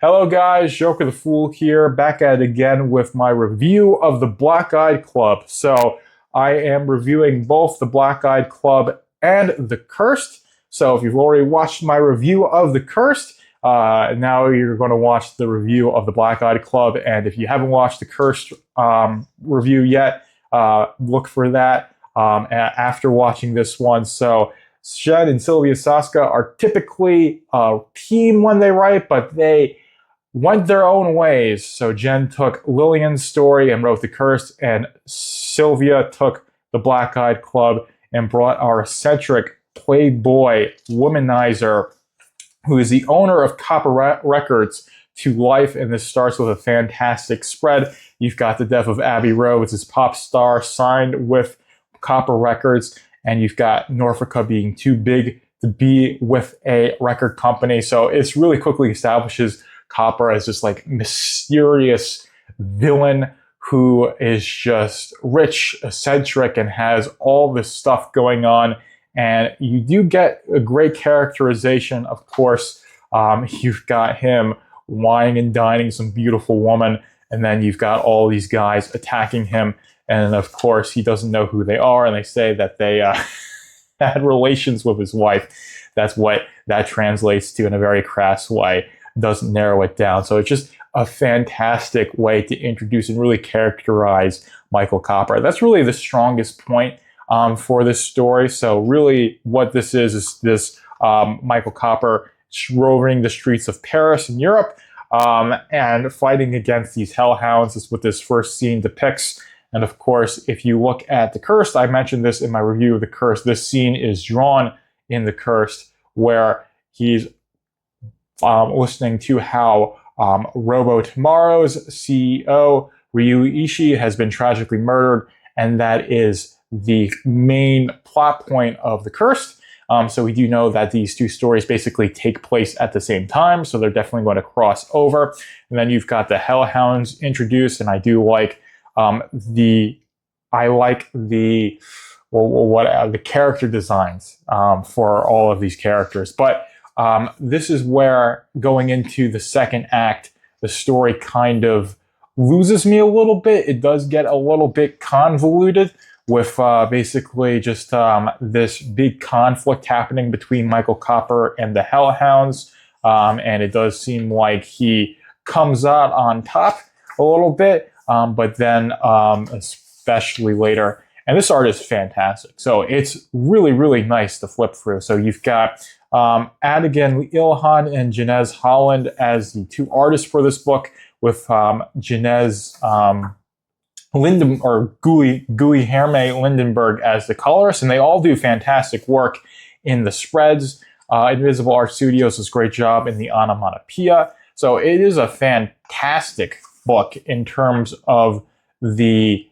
Hello guys, Joker the Fool here, back at it again with my review of the Black Eyed Club. So I am reviewing both the Black Eyed Club and The Cursed. So if you've already watched my review of The Cursed, now you're going to watch the review of the Black Eyed Club. And if you haven't watched the Cursed review yet, look for that after watching this one. So Jen and Sylvia Saska are typically a team when they write, but they went their own ways. So Jen took Lillian's story and wrote The Cursed, and Sylvia took the Black Eyed Club and brought our eccentric playboy womanizer, who is the owner of Copper Records, to life. And this starts with a fantastic spread. You've got the death of Abbey Road, this pop star signed with Copper Records, and you've got Norfolka being too big to be with a record company. So it's really quickly establishes Copper as this like mysterious villain who is just rich, eccentric, and has all this stuff going on. And you do get a great characterization, of course. You've got him wining and dining some beautiful woman, and then you've got all these guys attacking him. And of course, he doesn't know who they are, and they say that they had relations with his wife. That's what that translates to in a very crass way. Doesn't narrow it down. So it's just a fantastic way to introduce and really characterize Michael Copper. That's really the strongest point for this story. So really what this is this Michael Copper roving the streets of Paris in Europe and fighting against these hellhounds. Is what this first scene depicts. And of course, if you look at The Cursed, I mentioned this in my review of The Cursed, this scene is drawn in The Cursed where he's listening to how Robo Tomorrow's CEO, Ryu Ishii, has been tragically murdered, and that is the main plot point of The Cursed. So we do know that these two stories basically take place at the same time, so they're definitely going to cross over. And then you've got the Hellhounds introduced, and I do like the character designs for all of these characters. But this is where, going into the second act, the story kind of loses me a little bit. It does get a little bit convoluted with basically just this big conflict happening between Michael Copper and the Hellhounds. And it does seem like he comes out on top a little bit. But then, especially later, and this art is fantastic. So it's really, really nice to flip through. So you've got Adigan Ilhan and Janez Holland as the two artists for this book, with Janez Guilherme Lindenberg as the colorist, and they all do fantastic work in the spreads. Invisible Art Studios does a great job in the onomatopoeia. So it is a fantastic book in terms of the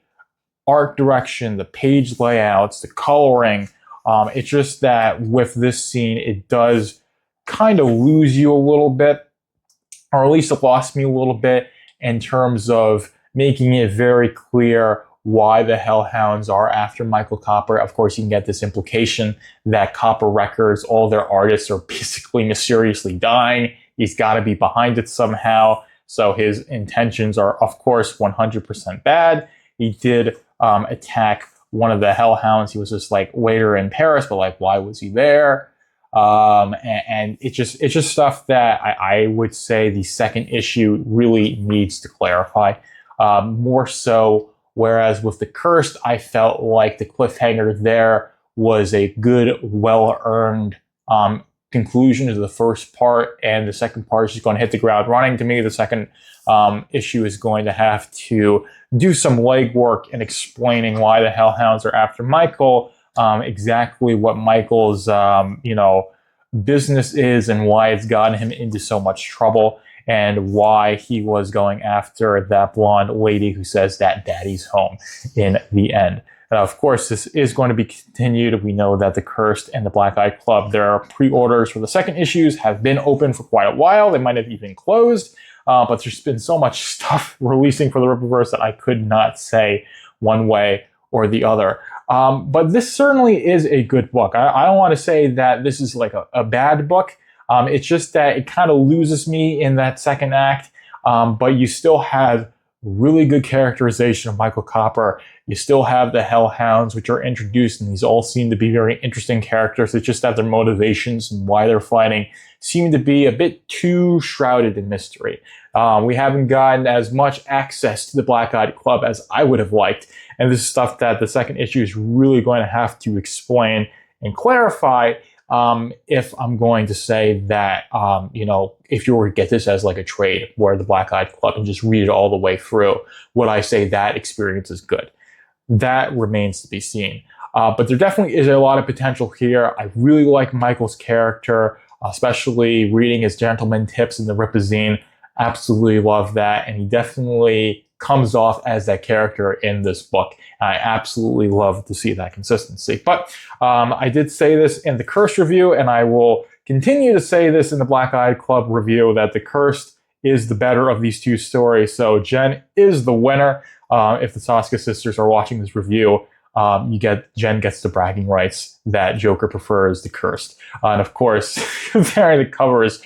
art direction, the page layouts, the coloring. It's just that with this scene, it does kind of lose you a little bit, or at least it lost me a little bit in terms of making it very clear why the Hellhounds are after Michael Copper. Of course, you can get this implication that Copper Records, all their artists are basically mysteriously dying. He's got to be behind it somehow. So his intentions are, of course, 100% bad. He did attack one of the Hellhounds. He was just like later in Paris, but like, why was he there? And it's just stuff that I would say the second issue really needs to clarify more so. Whereas with The Cursed, I felt like the cliffhanger there was a good, well-earned conclusion to the first part, and the second part is just going to hit the ground running. To me, the second issue is going to have to do some legwork in explaining why the Hellhounds are after Michael, exactly what Michael's business is, and why it's gotten him into so much trouble, and why he was going after that blonde lady who says that daddy's home in the end. Of course, this is going to be continued. We know that The Cursed and the Black Eyed Club, their pre-orders for the second issues have been open for quite a while. They might have even closed, but there's been so much stuff releasing for the Rippaverse that I could not say one way or the other. But this certainly is a good book. I don't want to say that this is like a bad book. It's just that it kind of loses me in that second act, but you still have really good characterization of Michael Copper. You still have the Hellhounds, which are introduced, and these all seem to be very interesting characters. It's just that their motivations and why they're fighting seem to be a bit too shrouded in mystery. We haven't gotten as much access to the Black Eyed Club as I would have liked, and this is stuff that the second issue is really going to have to explain and clarify. If I'm going to say that, if you were to get this as like a trade where the Black Eyed Club and just read it all the way through, would I say that experience is good? That remains to be seen. But there definitely is a lot of potential here. I really like Michael's character, especially reading his gentleman tips in the Rippaverse. Absolutely love that. And he definitely comes off as that character in this book. I absolutely love to see that consistency. But I did say this in the Cursed review, and I will continue to say this in the Black Eyed Club review, that the Cursed is the better of these two stories. So Jen is the winner. If the Saska sisters are watching this review, Jen gets the bragging rights that Joker prefers the Cursed. And of course, comparing the covers,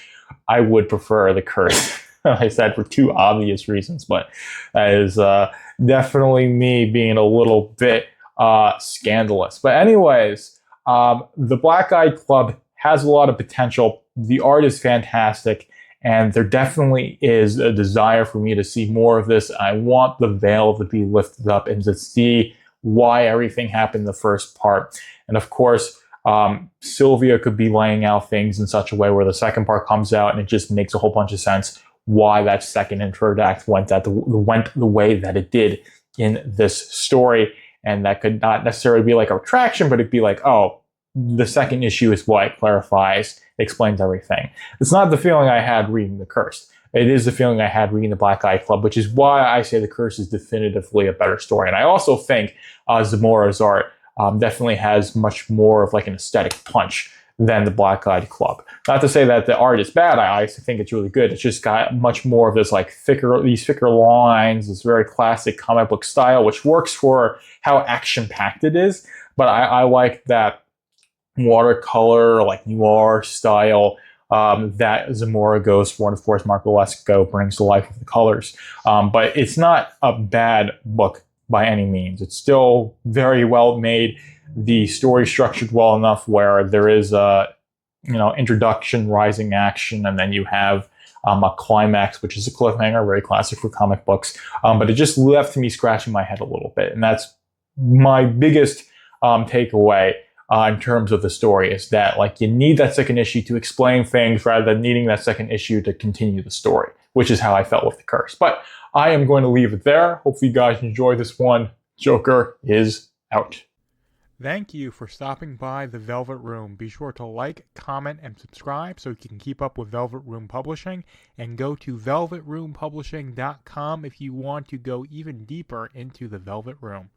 I would prefer the Cursed. I said for two obvious reasons, but that is definitely me being a little bit scandalous. But anyways, the Black Eyed Club has a lot of potential. The art is fantastic, and there definitely is a desire for me to see more of this. I want the veil to be lifted up and to see why everything happened in the first part. And of course, Sylvia could be laying out things in such a way where the second part comes out and it just makes a whole bunch of sense why that second and third act went the way that it did in this story. And that could not necessarily be like a retraction, but it'd be like, oh, the second issue is what clarifies, explains everything. It's not the feeling I had reading The Cursed. It is the feeling I had reading the Black Eyed Club, which is why I say The Cursed is definitively a better story. And I also think Zamora's art definitely has much more of like an aesthetic punch than the Black Eyed Club. Not to say that the art is bad. I think it's really good. It's just got much more of this like these thicker lines, this very classic comic book style, which works for how action-packed it is. But I like that watercolor, like noir style that Zamora goes for, and of course Mark Valesco brings to life with the colors. But it's not a bad book by any means. It's still very well made. The story structured well enough where there is a introduction, rising action, and then you have a climax, which is a cliffhanger, very classic for comic books. But it just left me scratching my head a little bit, and that's my biggest takeaway in terms of the story, is that like you need that second issue to explain things rather than needing that second issue to continue the story, which is how I felt with The Curse. But I am going to leave it there. Hopefully you guys enjoy this one. Joker is out. Thank you for stopping by the Velvet Room. Be sure to like, comment, and subscribe so you can keep up with Velvet Room Publishing. And go to velvetroompublishing.com if you want to go even deeper into the Velvet Room.